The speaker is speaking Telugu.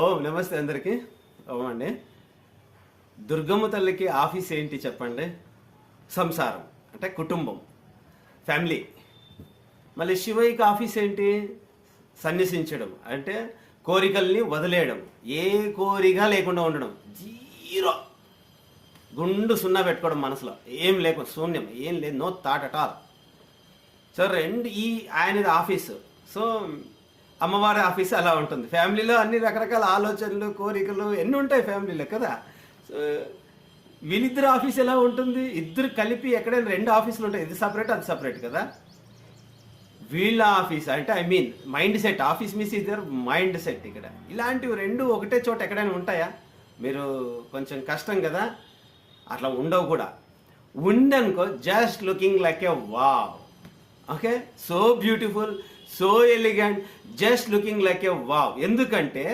ఓం నమస్తే అందరికీ. ఓమండి. దుర్గమ్మ తల్లికి ఆఫీస్ ఏంటి చెప్పండి? సంసారం అంటే కుటుంబం, ఫ్యామిలీ. మళ్ళీ శివయ్యకి ఆఫీస్ ఏంటి? సన్యసించడం అంటే కోరికల్ని వదిలేయడం, ఏ కోరిక లేకుండా ఉండడం, జీరో, గుండు సున్నా పెట్టుకోవడం, మనసులో ఏం లేకుండా శూన్యం, ఏం లేదు, no thought at all. So ఆయనది ఆఫీసు. సో అమ్మవారి ఆఫీస్ అలా ఉంటుంది. ఫ్యామిలీలో అన్ని రకరకాల ఆలోచనలు, కోరికలు ఎన్ని ఉంటాయి ఫ్యామిలీలో కదా. సో వీళ్ళిద్దరు ఆఫీస్ ఎలా ఉంటుంది? ఇద్దరు కలిపి ఎక్కడైనా రెండు ఆఫీసులు ఉంటాయి, ఇది సపరేట్ అది సపరేట్ కదా. వీళ్ళ ఆఫీస్ అంటే మైండ్ సెట్, ఆఫీస్ మిస్ ఇద్దరు మైండ్ సెట్. ఇక్కడ ఇలాంటివి రెండు ఒకటే చోట ఎక్కడైనా ఉంటాయా? మీరు కొంచెం కష్టం కదా, అట్లా ఉండవు కూడా. ఉండనుకో, just looking like a wow. Okay, so beautiful, so elegant, just looking like a wow. ఎందుకంటే